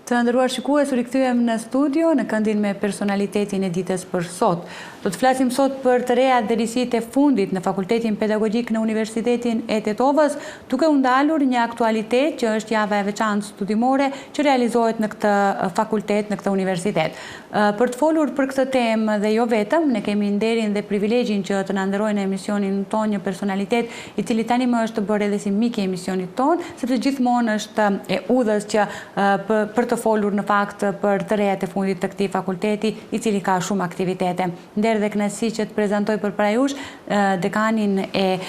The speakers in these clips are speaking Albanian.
Të nderuar shikues, u rikthyem në studio në këndin me personalitetin e ditës për sot. Do të flasim sot për të reja dhe risitë e fundit në Fakultetin Pedagogjik në Universitetin e Tetovës, duke u ndalur një aktualitet që është java e veçantë studimore që realizohet në këtë fakultet, në këtë universitet. Për të folur për këtë temë dhe jo vetëm, ne kemi nderin dhe privilegjin që të na nderojë në emisionin ton një personalitet i cili tani më është bërë edhe si mik i emisionit ton, sepse gjithmonë është e udhës që për të folur në fakt për të rejat e fundit të këtij fakulteti, i cili ka shumë aktivitete. Nder dhe kënaqësi që të prezantoj përpara jush dekanin e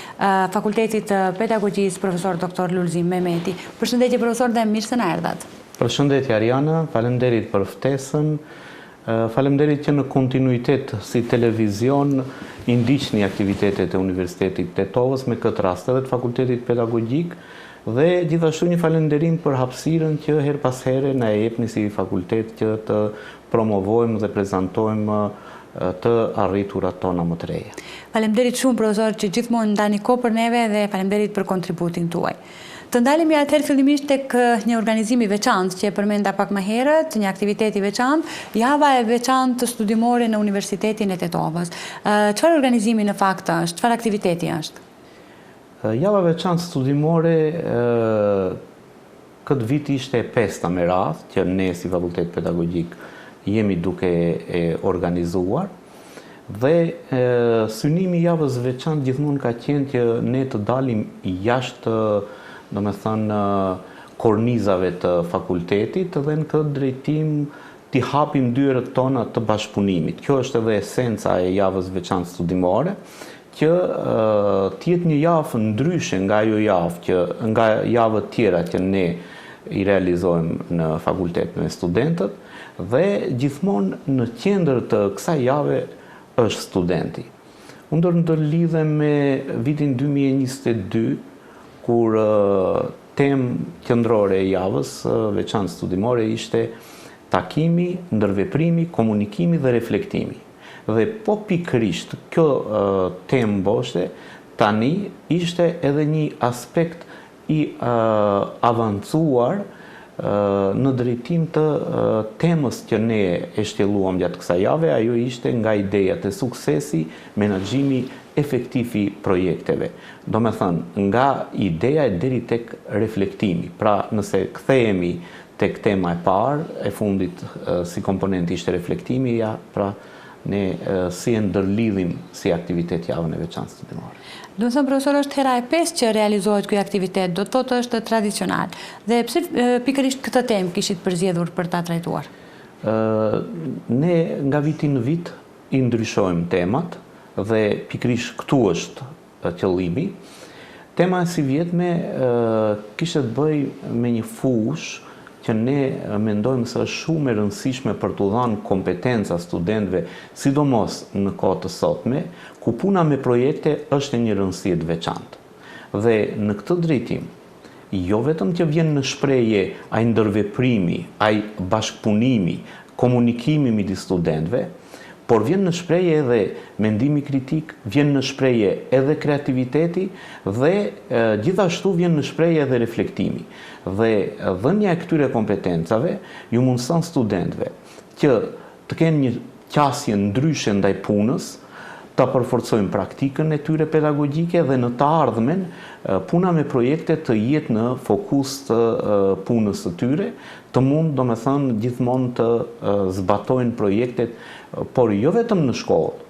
Fakultetit të Pedagogjisë, profesor doktor Lulzim Mehmeti. Përshëndetje profesor dhe mirë se na erdhat. Përshëndetje Ariana, faleminderit për ftesën. Faleminderit që në kontinuitet si televizion i ndiqni aktivitetet e Universitetit Tetovës, me këtë rast edhe të Fakultetit Pedagogjik, dhe gjithashtu një falënderim për hapësirën që her pas here na e jepni si fakultet që të promovojmë dhe prezantojmë të arriturat tona më të reja. Faleminderit shumë profesor që gjithmonë ndani kohë për neve dhe faleminderit për kontributin tuaj. Të ndalemi atëherë fillimisht tek një organizim i veçantë që e përmenda pak më herët, një aktivitet i veçantë, java e veçantë studimore në Universitetin e Tetovës. Çfarë organizimi në fakt është? Çfarë aktiviteti është? Java veçantë studimore këtë vit ishte e pesta me radhë, që ne si Fakultet Pedagogjik jemi duke e organizuar, dhe synimi i javës veçantë gjithmonë ka qenë që ne të dalim jashtë, domethënë, kornizave të fakultetit dhe në këtë drejtim t'i hapim dyert tona të bashkëpunimit. Kjo është edhe esenca e javës veçantë studimore, që t'jetë një javë ndryshe nga ajo javë, nga javët tjera që ne i realizojmë në fakultet me studentët, dhe gjithmonë në qendër të kësaj jave është studenti. Unë do të lidhem me vitin 2022, kur temë qendrore e javës veçantë studimore ishte takimi, ndërveprimi, komunikimi dhe reflektimi. Dhe po pikërisht kjo temë mboshte tani ishte edhe një aspekt i avancuar në drejtim të temës që ne e shtjelluam gjatë kësaj jave. Ajo ishte nga idejat e suksesi, menaxhimi efektiv i projekteve. Do me thënë, nga ideja e deri tek reflektimi. Pra, nëse kthehemi tek tema e parë, e fundit si komponent ishte reflektimi, ja, pra ne si e ndërlidhim si aktivitet javën e veçantë studimore. Do të thënë, profesor, është hera e 5 që realizohet ky aktivitet, do të thotë është tradicional. Dhe pse pikërisht këtë temë kishit përzgjedhur për ta trajtuar? Ne nga viti në vit i ndryshojmë temat dhe pikërisht këtu është qëllimi. Tema e si vjetme kishte të bëjë me një fushë që ne mendojmë se është shumë e rëndësishme për t'u dhënë kompetenca studentëve, sidomos në kohë të sotme, ku puna me projekte është e një rëndësie të veçantë. Dhe në këtë drejtim, jo vetëm që vjen në shprehje ai ndërveprimi, ai bashkëpunimi, komunikimi midis studentëve, por vjen në shprehje edhe mendimi kritik, vjen në shprehje edhe kreativiteti dhe gjithashtu vjen në shprehje edhe reflektimi. Dhe dhënia e këtyre kompetencave ju mundson studentëve që të kenë një qasje ndryshe ndaj punës, ta përforcojnë praktikën e tyre pedagogjike dhe në të ardhmen puna me projekte të jetë në fokus të punës të tyre, të mund, do me thënë, gjithmonë të zbatojnë projektet, por jo vetëm në shkollë,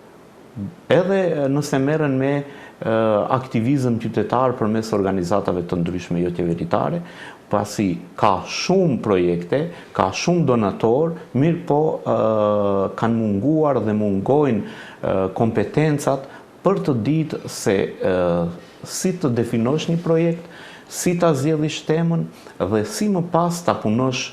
edhe nëse merren me aktivizëm qytetar përmes organizatave të ndryshme jo qeveritare, pasi ka shumë projekte, ka shumë donator, mirë po kanë munguar dhe mungojnë kompetencat për të ditë se si të definosh një projekt, si ta zgjedhish temën dhe si më pas ta punosh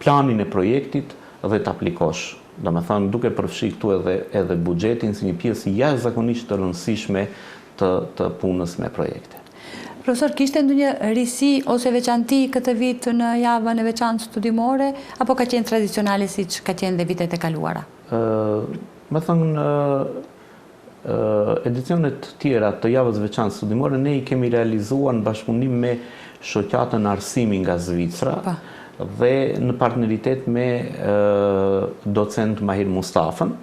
planin e projektit dhe ta aplikosh. Do me thënë, duke përfshi këtu edhe buxhetin si një pjesë jashtëzakonisht të rëndësishme të punës me projekte. Profesor, kishte ndonjë risi ose veçanti këtë vit në javën e veçantë studimore, apo ka qenë tradicionale siç ka qenë dhe vitet e kaluara? Me thënë, edicionet tjera të javës veçantë studimore ne i kemi realizuar në bashkëpunim me shoqatën Arsimi nga Zvicra, dhe në partneritet me docent Mahir Mustafën.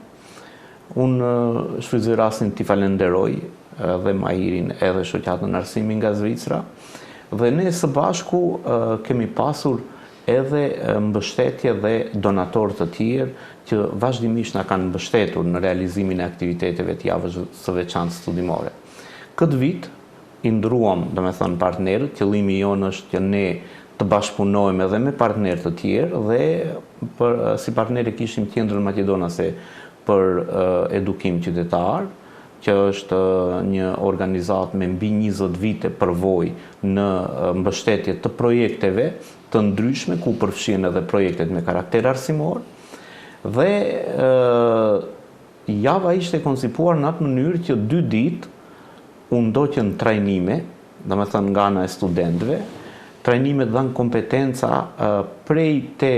Unë shfrytëzoj rastin t'i falenderoj dhe Mahirin edhe shoqatën Arsimi nga Zvicra, dhe ne së bashku kemi pasur edhe mbështetje dhe donatorë të tjerë që vazhdimisht na kanë mbështetur në realizimin e aktiviteteve të javës së veçantë studimore. Këtë vit i ndruam, domethënë, partnerët. Qëllimi jonë është që ne të bashkëpunojmë edhe me partnerë të tjerë dhe si partnerë kishim Qendrën Maqedonase për Edukim Qytetar, që është një organizatë me mbi 20 vite përvojë në mbështetje të projekteve të ndryshme, ku përfshihen edhe projektet me karakter arsimor. Dhe java ishte koncipuar në atë mënyrë që 2 ditë u ndoqën trajnime, domethënë nga ana e studentëve. Trajnimet dhanë kompetenca prej te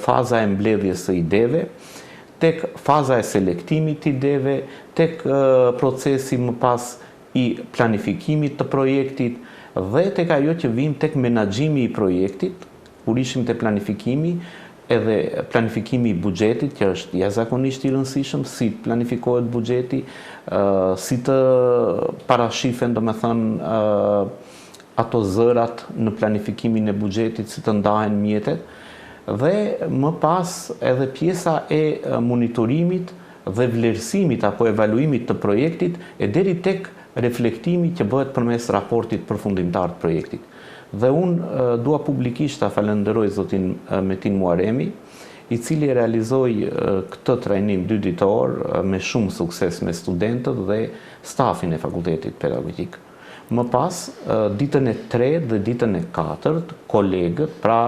faza e mbledhjes së ideve, tek faza e selektimit të ideve, tek procesi më pas i planifikimit të projektit dhe tek ajo që vim tek menaxhimi i projektit, kur ishim te planifikimi, edhe planifikimi i buxhetit, që është jashtëzakonisht i rëndësishëm, si planifikohet buxheti, si të parashifen, domethënë, ato zërat në planifikimin e buxhetit, si të ndahen mjetet, dhe më pas edhe pjesa e monitorimit dhe vlerësimit apo evaluimit të projektit, e deri tek reflektimi që bëhet përmes raportit përfundimtar të projektit. Dhe unë dua publikisht ta falenderoj zotin Metin Muaremi, i cili realizoi këtë trajnim 2 ditor me shumë sukses me studentët dhe stafin e Fakultetit Pedagogjik. Më pas, ditën e 3 dhe ditën e 4, kolegët, pra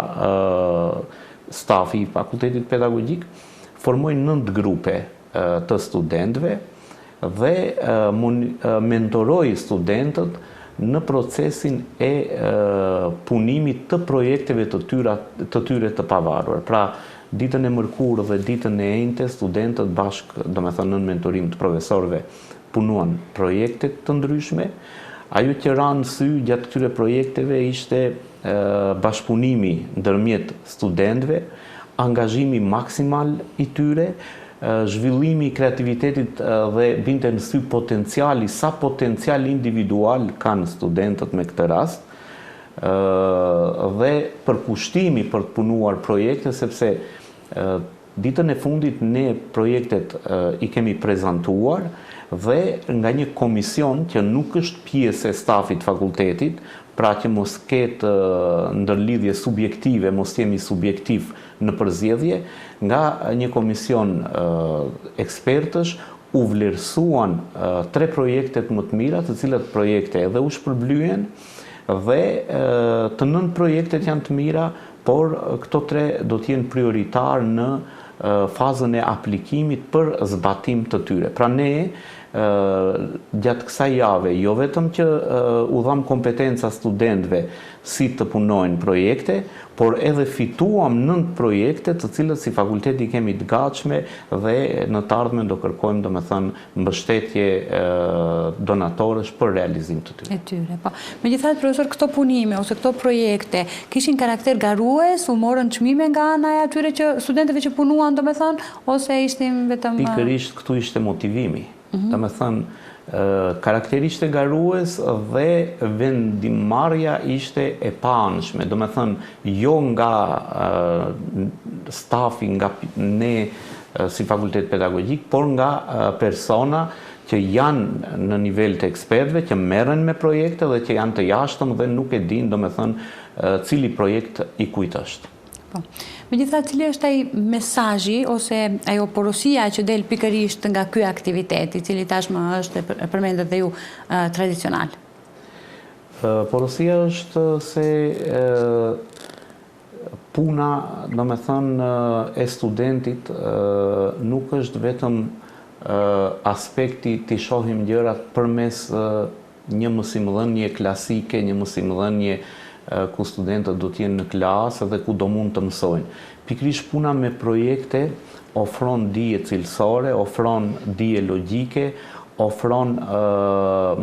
stafi i Fakultetit Pedagogjik, formojnë 9 grupe të studentëve dhe mentoroi studentët në procesin e punimit të projekteve të tyre të pavarur. Pra, ditën e mërkurë dhe ditën e enjte, studentët bashkë, domethënë në mentorim të profesorëve, punuan projektet të ndryshme. Ajo që ranë sy gjatë këtyre projekteve ishte bashkëpunimi ndërmjet studentëve, angazhimi maksimal i tyre, zhvillimi i kreativitetit dhe binte në sy potenciali, sa potencial individual kanë studentët me këtë rast, dhe përkushtimi për të punuar projekte, sepse ditën e fundit ne projektet i kemi prezantuar dhe nga një komision që nuk është pjesë e stafit fakultetit, pra që mos ketë ndërlidhje subjektive, mos jemi subjektiv në përzgjedhje, nga një komision ekspertësh u vlerësuan 3 projektet më të mira, të cilat projekte edhe u shpërblyen dhe të 9 projektet janë të mira, por këto 3 do të jenë prioritar në fazën e aplikimit për zbatim të tyre. Pra ne gjatë kësaj jave, jo vetëm që u dham kompetenca studentëve si të punojnë projekte, por edhe fituam 9 projekte të cilët si fakulteti kemi të gatshme dhe në të ardhmen do kërkojmë, domethënë, mbështetje donatorësh për realizim të tyre. Po. Megjithatë, profesor, këto punime ose këto projekte kishin karakter garues, u morën çmime nga ana e atyre që studentëve që punuan, domethënë, ose ishim vetëm pikërisht këtu ishte motivimi. Domethënë, karakteri ishte garues dhe vendimarrja ishte e paanshme. Domethënë, jo nga stafi, nga ne si fakultet pedagogjik, por nga persona që janë në nivel të ekspertëve, që merren me projekte dhe që janë të jashtëm dhe nuk e dinë, domethënë, cili projekt i kujt është. Po. Megjithatë, cili është ai mesazhi ose ajo porosia që del pikërisht nga ky aktivitet, i cili tashmë është, përmendet dhe ju, tradicional? Porosia është se puna, domethënë, e studentit nuk është vetëm aspekti të shohim gjërat përmes një mësimdhënie klasike, një mësimdhënie ku studentët do të jenë në klasë dhe ku do mund të mësojnë. Pikërisht puna me projekte ofron dije cilësore, ofron dije logjike, ofron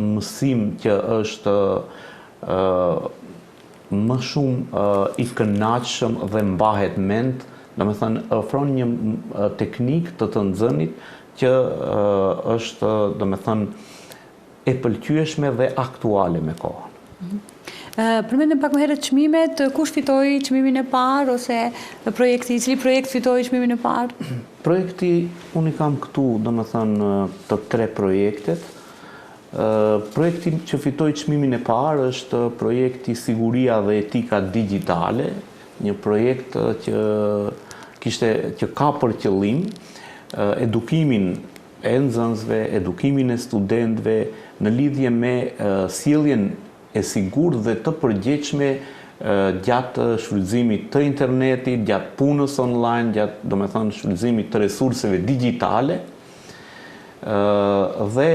mësim që është më shumë i kënaqshëm dhe mbahet mend, domethënë ofron një teknikë të nxënit që është domethënë e pëlqyeshme dhe aktuale me kohën. Përmendëm pak më herët çmimet, kush fitoi çmimin e parë ose cili projekt fitoi çmimin e parë? Projekti, unë i kam këtu, domethënë të 3 projektet. Projekti që fitoi çmimin e parë është projekti Siguria dhe Etika Digjitale, një projekt që ka për qëllim edukimin e nxënësve, edukimin e studentëve në lidhje me sjelljen e sigurt dhe të përgjegjshme gjatë shfrytëzimit të internetit, gjatë punës online, gjatë domethënë shfrytëzimit të resurseve digjitale. Dhe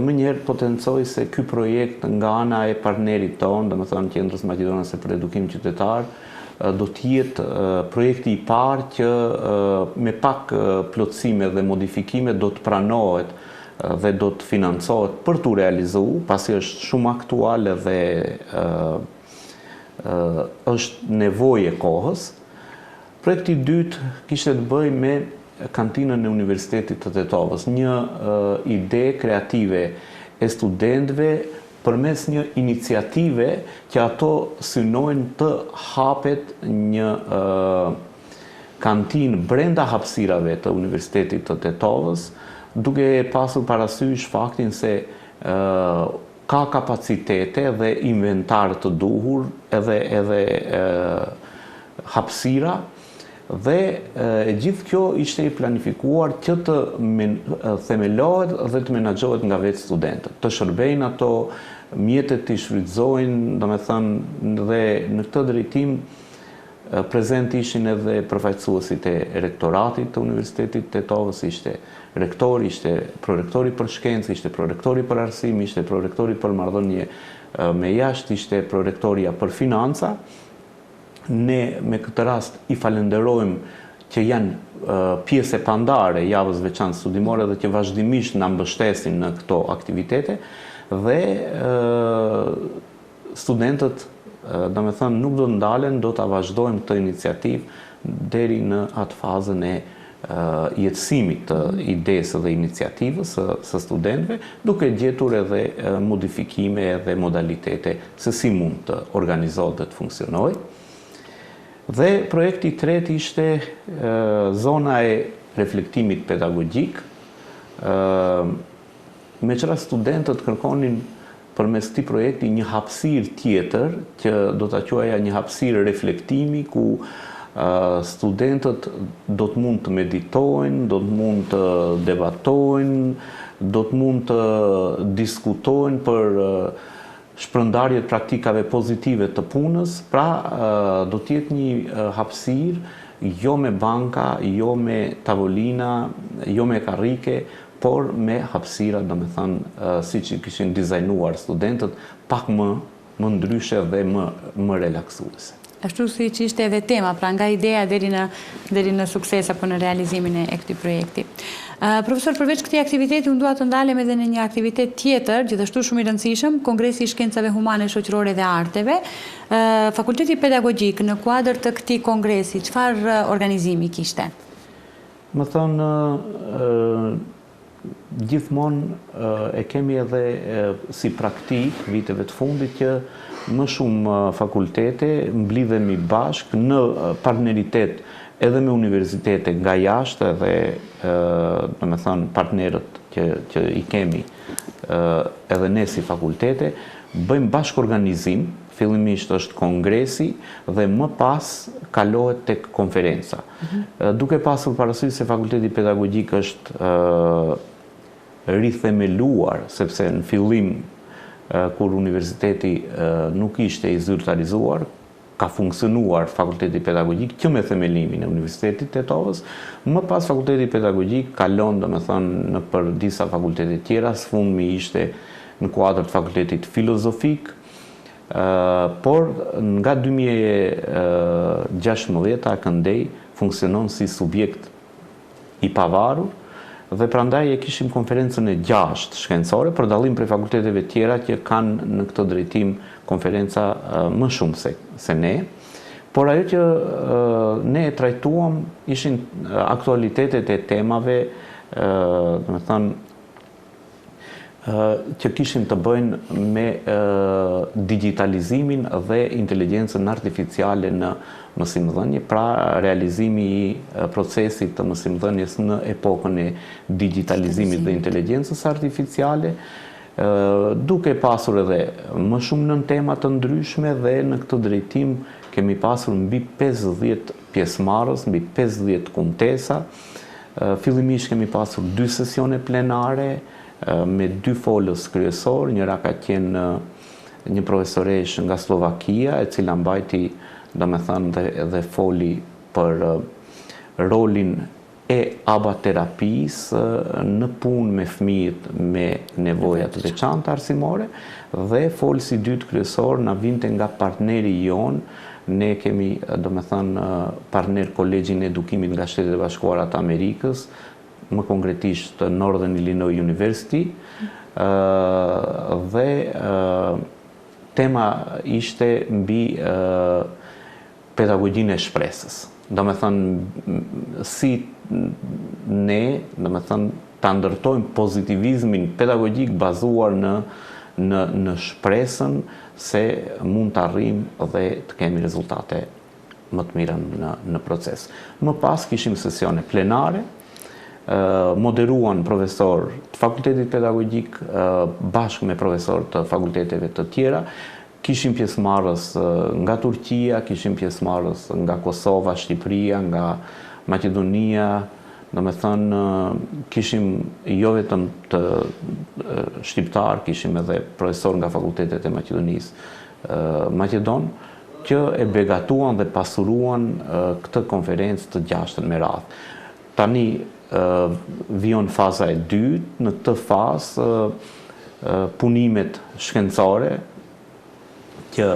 më njëherë potencoj se ky projekt nga ana e partnerit tonë, domethënë Qendrës Maqedonase për Edukim Qytetar, do të jetë projekti i parë që me pak plotësime dhe modifikime do të pranohet dhe do të financohet për të realizuar, pasi është shumë aktuale dhe është nevojë e kohës. Projekti i dytë kishte të bëjë me kantinën e Universitetit të Tetovës, një ide kreative e studentëve përmes një iniciative që ato synojnë të hapet një kantinë brenda hapësirave të Universitetit të Tetovës, duke pasur parasysh faktin se ka kapacitete dhe inventar të duhur edhe hapësira, dhe gjithë kjo ishte i planifikuar që të themelohet dhe të menaxhohet nga vetë studentët. Të shërbejnë ato, mjetet të shfrytëzojnë, domethënë, dhe në këtë drejtim prezent ishin edhe përfaqësuesit e rektoratit të Universitetit të Tetovës, ishte rektori, ishte prorektori për shkencë, ishte prorektori për arsim, ishte prorektori për marrëdhënie me jashtë, ishte prorektoria për financa. Ne me këtë rast i falenderojmë që janë pjesë e pandare javës veçantë studimore dhe që vazhdimisht na mbështesin në këto aktivitete, dhe studentët domethënë nuk do ndalen, do ta vazhdojmë këtë iniciativë deri në atë fazën e jetësimit të idesë dhe iniciativës së studentëve, duke gjetur edhe modifikime dhe modalitete se si mund të organizohet dhe të funksionojë. Dhe projekti i tretë ishte zona e reflektimit pedagogjik, me qëra studentët kërkonin përmes këtij projekti një hapësirë tjetër, që do ta quaja një hapësirë reflektimi, ku studentët do të mund të meditojnë, do të mund të debatojnë, do të mund të diskutojnë për shpërndarjet praktikave pozitive të punës, pra do të jetë një hapësirë jo me banka, jo me tavolina, jo me karrike, por me hapësira, domethënë, siç i kishin dizajnuar studentët, pak më ndryshe dhe më relaksuese. Ashtu siç ishte edhe tema, pra nga ideja deri në sukses apo në realizimin e këtij projekti. Profesor, përveç këtij aktiviteti, unë dua të ndalem edhe në një aktivitet tjetër, gjithashtu shumë i rëndësishëm, Kongresi i Shkencave Humane, Shoqërore dhe Arteve. Fakulteti Pedagogjik në kuadër të këtij kongresi, çfarë organizimi kishte? Më thonë, gjithmonë e kemi edhe si praktik viteve të fundit që më shumë fakultete mblidhemi bashkë në partneritet edhe me universitete nga jashtë, edhe domethënë partnerët që i kemi edhe ne si fakultete, bëjmë bashkë organizim. Fillimisht është kongresi dhe më pas kalohet tek konferenca. Duke pasur parasysh se Fakulteti Pedagogjik është rithemeluar, sepse në fillim kur universiteti nuk ishte i zyrtarizuar, ka funksionuar Fakulteti Pedagogjik që me themelimin e Universitetit të Tetovës, më pas Fakulteti Pedagogjik kalon domethënë në për disa fakultete tjera, sfundmi ishte në kuadër të Fakultetit Filozofik, por nga 2016 Këndej funksionon si subjekt i pavarur dhe prandaj e kishim konferencën e 6 shkencore, për dallim prej fakulteteve tjera që kanë në këtë drejtim konferenca më shumë se ne. Por ajo që ne e trajtuam ishin aktualitetet e temave, do të thënë, që kishin të bëjnë me digitalizimin dhe inteligjencën artificiale në mësimdhënie, pra realizimi i procesit të mësimdhënies në epokën e digitalizimit dhe inteligjencës artificiale, duke pasur edhe më shumë nën tema të ndryshme dhe në këtë drejtim kemi pasur mbi 50 pjesëmarrës, mbi 50 kumtesa. Fillimisht kemi pasur 2 sesione plenare me 2 folës kryesor, njëra ka qenë një profesoresh nga Slovakia, e cila mbajti, domethënë, dhe foli për rolin e abaterapisë në punë me fëmijët me nevoja të veçanta arsimore, dhe folësi i dytë kryesor na vinte nga partneri jon. Ne kemi, domethënë, partner Kolegjin e Edukimit nga Shtetet e Bashkuara të Amerikës, më konkretisht Northern Illinois University, dhe tema ishte mbi pedagogjinë e shpresës. Domethënë, si ne, domethënë, ta ndërtojmë pozitivizmin pedagogjik bazuar në shpresën se mund të arrijmë dhe të kemi rezultate më të mira në proces. Më pas kishim sesione plenare, moderuan profesor të fakultetit pedagogjik bashkë me profesor të fakulteteve të tjera. Kishim pjesëmarrës nga Turqia, kishim pjesëmarrës nga Kosova, Shqipëria, nga Maqedonia. Domethënë, kishim jo vetëm të shqiptar, kishim edhe profesor nga fakultetet e Maqedonisë Maqedon, që e begatuan dhe pasuruan këtë konferencë të 6 me radhë. Tani vion faza e dytë. Në këtë fazë punimet shkencore që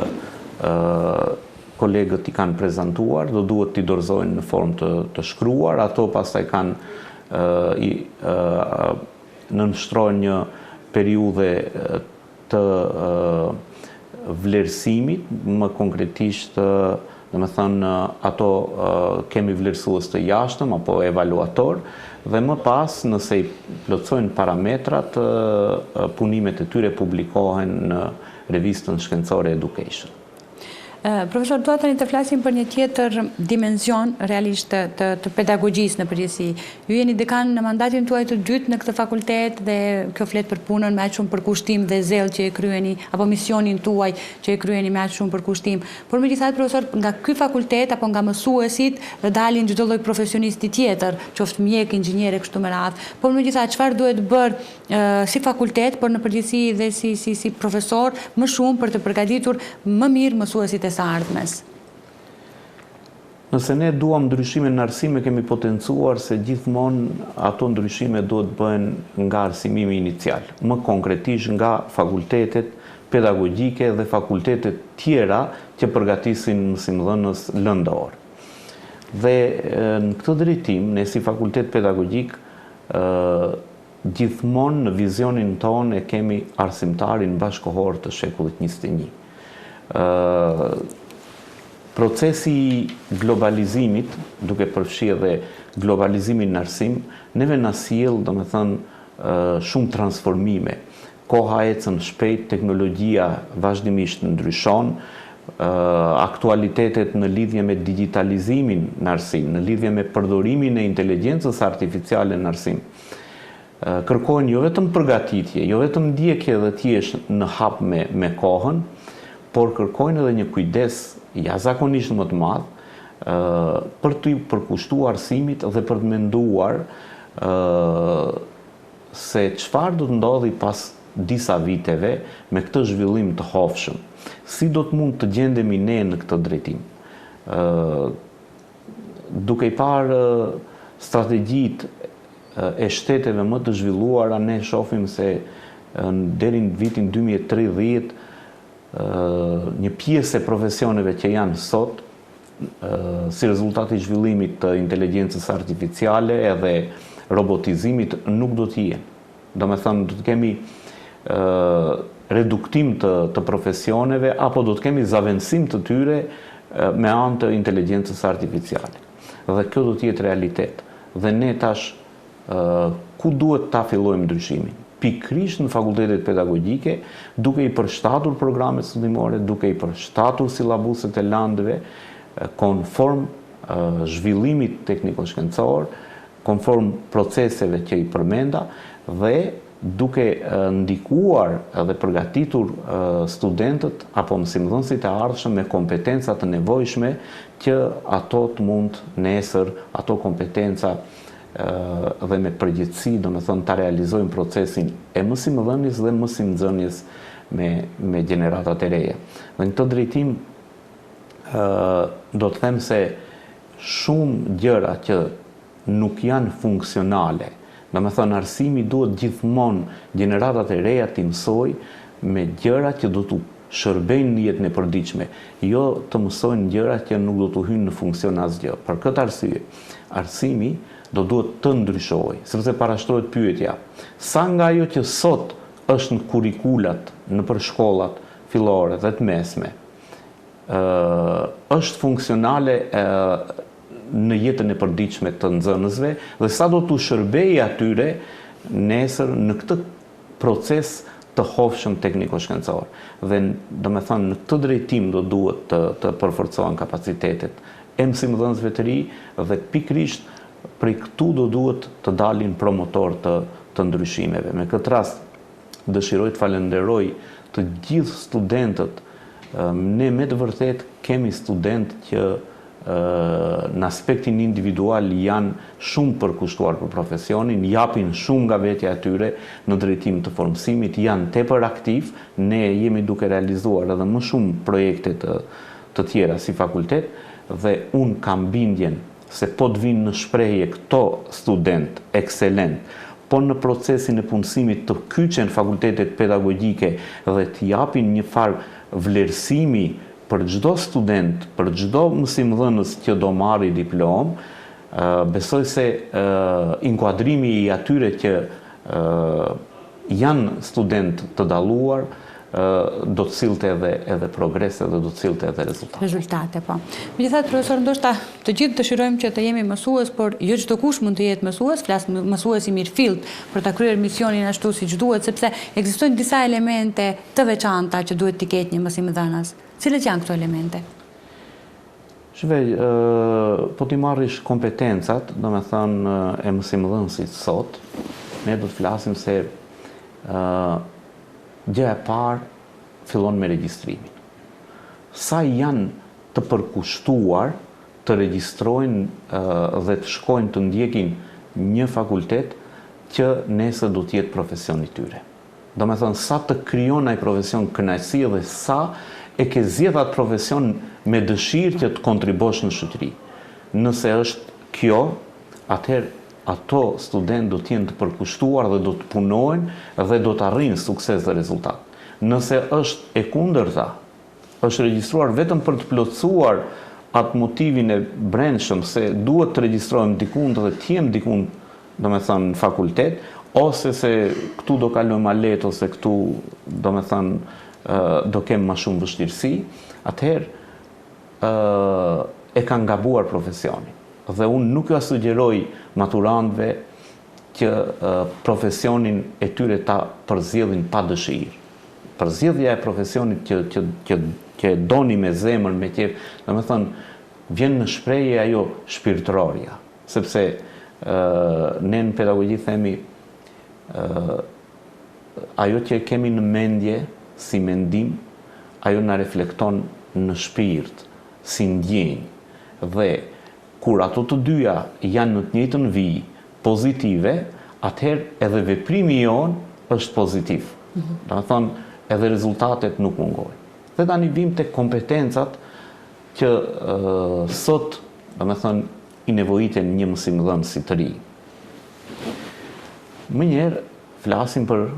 kolegët i kanë prezantuar, do duhet t'i dorëzojnë në formë të shkruar, ato pastaj kanë nënshtrojnë një periudhe të vlerësimit, më konkretisht, domethënë, ato kemi vlerësues të jashtëm apo evaluator, dhe më pas, nëse i plotësojnë parametrat, punimet e tyre publikohen në revistën shkencore Education. Profesor, dua tani të flasim për një tjetër dimension realisht të pedagogjisë në përgjithësi. Ju jeni dekan në mandatin tuaj të dytë në këtë fakultet dhe kjo flet për punën me aq shumë përkushtim dhe zell që e kryeni, apo misionin tuaj që e kryeni me aq shumë përkushtim. Por megjithatë, profesor, nga ky fakultet apo nga mësuesit dalin çdo lloj profesionisti tjetër, qoftë mjek, inxhinier e kështu me radhë. Por megjithatë, çfarë duhet bërë si fakultet, por në përgjithësi dhe si profesor më shumë për të përgatitur më mirë mësuesit së ardhmes? Nëse ne duam ndryshime në arsim, kemi potencuar se gjithmonë ato ndryshime duhet bëhen nga arsimimi inicial, më konkretisht nga fakultetet pedagogjike dhe fakultetet tjera që përgatisin mësimdhënës lëndor. Dhe në këtë drejtim, ne si fakultet pedagogjik gjithmonë në vizionin ton e kemi arsimtarin bashkohor të shekullit 21. Procesi i globalizimit, duke përfshirë dhe globalizimin në arsim, neve na sjell, domethënë, shumë transformime. Koha ecën shpejt, teknologjia vazhdimisht ndryshon, aktualitetet në lidhje me digitalizimin në arsim, në lidhje me përdorimin e inteligjencës artificiale në arsim, kërkojnë jo vetëm përgatitje, jo vetëm ndjekje dhe thjesht në hap me kohën, por kërkojnë edhe një kujdes jashtëzakonisht më të madh për të përkushtuar arsimit dhe për të menduar se çfarë do të ndodhi pas disa viteve me këtë zhvillim të hofshëm. Si do të mund të gjendemi ne në këtë drejtim? Duke i parë strategjitë e shteteve më të zhvilluara, ne shohim se deri në vitin 2030 një pjesë e profesioneve që janë sot si rezultati i zhvillimit të inteligjencës artificiale edhe robotizimit nuk do t'jenë. Do me thënë, do të kemi reduktim të profesioneve, apo do të kemi zavendësim të tyre me anë të inteligjencës artificiale. Dhe kjo do t'jetë realitet. Dhe ne tash, ku duhet ta fillojmë ndryshimin? Pikrisht në fakultetet pedagogjike, duke i përshtatur programet studimore, duke i përshtatur sillabuset e landeve, konform zhvillimit tekniko-shkencor, konform proceseve që i përmenda, dhe duke ndikuar dhe përgatitur studentët apo mësimdhënësit e ardhshëm me kompetenca të nevojshme që ato të mund nesër ato kompetenca dhe me përgjithësi, do me thënë, ta realizojnë procesin e mësimdhënies dhe mësimnxënies me gjeneratat e reja. Dhe në këtë drejtim do të them se shumë gjëra që nuk janë funksionale, do me thënë, arsimi duhet gjithmonë gjeneratat e reja t'i mësoj me gjëra që do t'u shërbejnë në jetën e përditshme, jo të mësojnë gjëra që nuk do t'u hynë në funksion asgjë. Për këtë arsye, arsimi do duhet të ndryshojë, sepse parashtrohet pyetja, sa nga ajo që sot është në kurrikulat nëpër shkollat fillore dhe të mesme, është funksionale në jetën e përditshme të nxënësve dhe sa do t'u shërbejë atyre nesër në këtë proces të hofshëm tekniko-shkencor. Dhe do me thënë, në këtë drejtim do duhet të përforcohen kapacitetet e mësimdhënësve të ri dhe pikrisht prej këtu do duhet të dalin promotor të ndryshimeve. Me këtë rast, dëshiroj të falenderoj të gjithë studentët. Ne me të vërtet kemi student që në aspektin individual janë shumë përkushtuar për profesionin, japin shumë nga vetja e tyre në drejtim të formësimit, janë tepër aktiv, ne jemi duke realizuar edhe më shumë projekte të tjera si fakultet, dhe unë kam bindjen se po të vinë në shprehje këto student ekselent, po në procesin e punësimit të kyçen fakultetet pedagogjike dhe të japin një farë vlerësimi për çdo student, për çdo mësimdhënës që do marrë diplom, besoj se inkuadrimi i atyre që janë student të dalluar do të sillte edhe progrese dhe do të sillte edhe rezultate. Po. Megjithatë, profesor, ndoshta të gjithë dëshirojmë që të jemi mësues, por jo çdo kush mund të jetë mësues, flas mësues i mirëfillt për ta kryer misionin ashtu siç duhet, sepse ekzistojnë disa elemente të veçanta që duhet t'i ketë një mësimdhënës. Cilat janë këto elemente? Shvej, po t'i marrish kompetencat, do me thënë e mësimdhënësit sot, ne do të flasim se gjëja e parë fillon me regjistrimin. Sa janë të përkushtuar të regjistrojnë dhe të shkojnë të ndjekin një fakultet që nesër do të jetë profesioni i tyre. Do me thënë, sa të krijon ai profesion kënaqësi dhe sa e ke zgjedhur atë profesion me dëshirë që të kontribosh në shoqëri. Nëse është kjo, atëherë ato student do të jenë të përkushtuar dhe do të punojnë dhe do të arrijnë sukses dhe rezultat. Nëse është e kundërta, është regjistruar vetëm për të plotësuar atë motivin e brendshëm se duhet të regjistrohem dikun dhe të jem dikun, do me thënë, në fakultet, ose se këtu do kalojmë alet, ose këtu, do me thënë, do kemë më shumë vështirësi, atëherë e kanë gabuar profesionin. Dhe unë nuk ju sugjeroj maturantëve që profesionin e tyre ta përzjedhin pa dëshirë. Përzjedhja e profesionit që doni me zemër, me qejf, do me thënë, vjen në shprehje ajo shpirtërorja, sepse ne në pedagogji themi ajo që kemi në mendje si mendim, ajo na reflekton në shpirt, si ndjenjë, dhe kur ato të dyja janë në të njëjtën vijë pozitive, atëherë edhe veprimi jonë është pozitiv. Do të thonë, edhe rezultatet nuk mungojnë. Dhe tani vim tek kompetencat që sot, do të thonë, i nevojiten një mësimdhënës si të ri. Mënjherë flasim për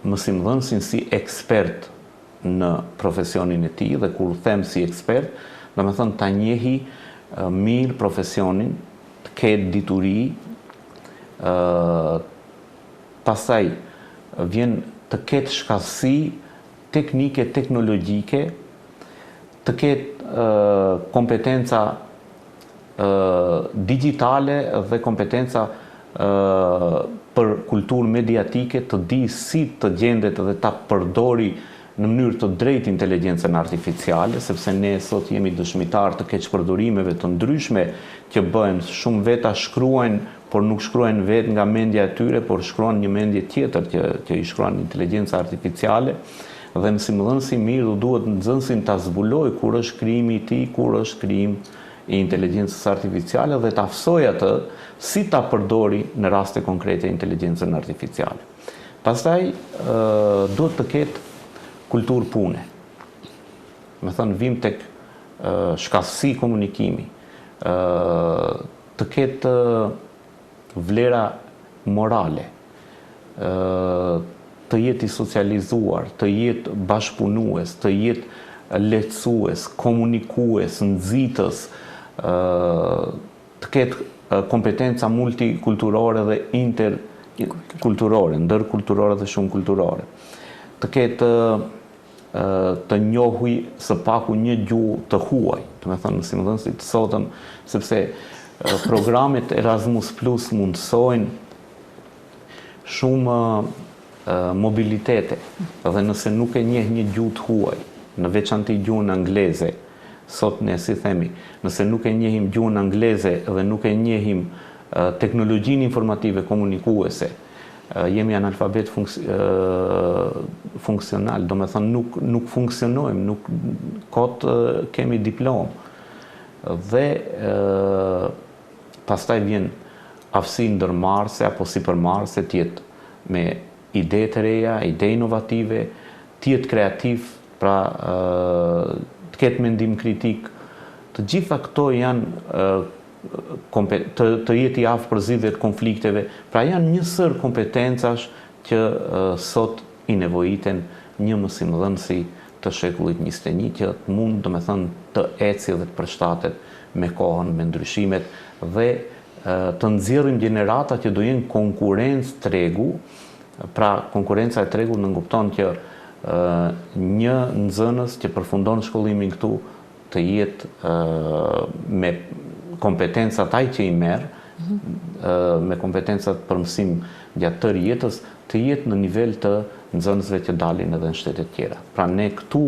mësimdhënësin si ekspert në profesionin e tij, dhe kur them si ekspert, do të thonë ta njehi mirë profesionin, të ketë dituri, pastaj vjen të ketë shkallësi teknike, teknologjike, të ketë kompetenca digitale dhe kompetenca për kulturë mediatike, të di si të gjendet dhe ta përdori në mënyrë të drejtë inteligjencën artificiale, sepse ne sot jemi dëshmitar të keqpërdorimeve të ndryshme që bëhen, shumë veta shkruajnë, por nuk shkruajnë vetë nga mendja e tyre, por shkruan një mendje tjetër që i shkruan inteligjenca artificiale, dhe mësimdhënësi mirë duhet nxënësin ta zbuloj kur është krijimi i tij, kur është krijim i inteligjencës artificiale dhe ta mësoj atë si ta përdori në raste konkrete inteligjencën artificiale. Pastaj duhet të ketë kulturë pune. Me thënë, vim tek shkallësi komunikimi, të ketë vlera morale, të jetë i socializuar, të jetë bashkëpunues, të jetë lehtësues, komunikues, nxitës, të ketë kompetenca multikulturore dhe interkulturore, ndërkulturore dhe shumë kulturore. Të ketë të njohuj së paku një gjuhë të huaj, të me thënë mësimdhënësit të sotëm, sepse programet Erasmus Plus mundësojnë shumë mobilitete, dhe nëse nuk e njeh një gjuhë të huaj, në veçanti gjuhën angleze, sot ne si themi, nëse nuk e njehim gjuhën angleze dhe nuk e njehim teknologjinë informative komunikuese, jemi analfabet funksional, do me thënë nuk funksionojmë, nuk kot kemi diplomë. Dhe pastaj vjen aftësi ndërmarrëse apo sipërmarrëse, tjetë me ide të reja, ide inovative, tjetë kreativ, pra të ketë mendim kritik. Të gjitha këto janë të jetë i aftë për zgjidhjet konflikteve, pra janë një sër kompetencash që sot i nevojiten një mësimdhënësi të shekullit 21 që mund, do me thënë, të eci dhe të përshtatet me kohën, me ndryshimet dhe të nxjerrim gjenerata që do jenë konkurrencë tregu. Pra konkurenca e tregut nënkupton që një nxënës që përfundon shkollimin këtu të jetë me kompetencat ai që i merr, me kompetencat për mësim gjatë tërë jetës, të jetë në nivel të nxënësve që dalin edhe në shtetet tjera. Pra ne këtu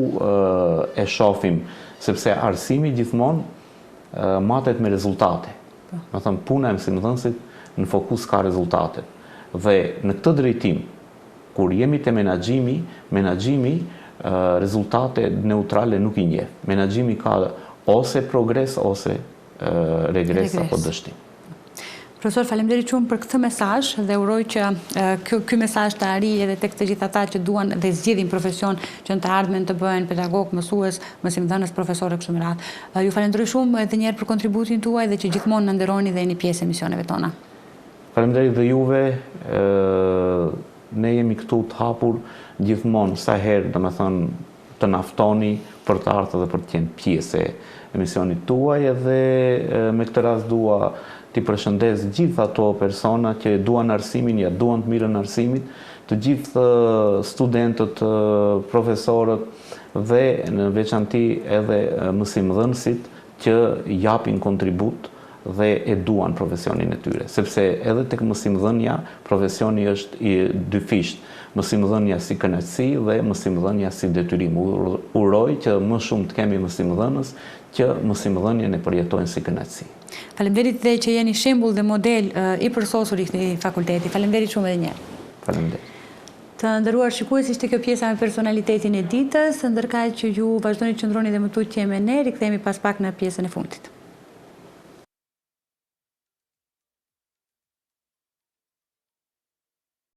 e shohim, sepse arsimi gjithmonë matet me rezultate. Do thënë, puna e mësimdhënësit në fokus ka rezultate. Dhe në këtë drejtim, kur jemi te menaxhimi rezultate neutrale nuk i njeh. Menaxhimi ka ose progres ose regres apo dështim. Profesor, faleminderit shumë për këtë mesazh dhe uroj që ky mesazh të arrijë edhe tek të gjithë ata që duan dhe zgjidhin profesion që në të ardhmen të bëhen pedagog, mësues, mësimdhënës, profesor e kështu me radhë. Ju falenderoj shumë edhe një herë për kontributin tuaj dhe që gjithmonë na nderoni dhe jeni pjesë e misioneve tona. Faleminderit dhe juve. Ne jemi këtu të hapur gjithmonë sa herë, domethënë, të na ftoni për të ardhur dhe për të qenë pjesë e emisionit tuaj, edhe me këtë rast dua t'i përshëndes gjithë ato persona që duan arsimin, ja duan të mirën arsimit, të gjithë studentët, profesorët dhe në veçanti edhe mësimdhënësit që japin kontribut dhe e duan profesionin e tyre. Sepse edhe tek mësimdhënia, profesioni është i dyfisht. Mësimdhënia si kënaqësi dhe mësimdhënia si detyrim. Uroj që më shumë të kemi mësimdhënës që mësimdhënien e përjetojnë si kënaqësi. Faleminderit dhe që jeni shembull dhe model i përsosur i këtij fakulteti. Faleminderit shumë edhe një herë. Faleminderit. Të nderuar shikues, ishte kjo pjesa me personalitetin e ditës, ndërkaq që ju vazhdoni të qëndroni dhe më tutje me ne, rikthehemi pas pak në pjesën e fundit.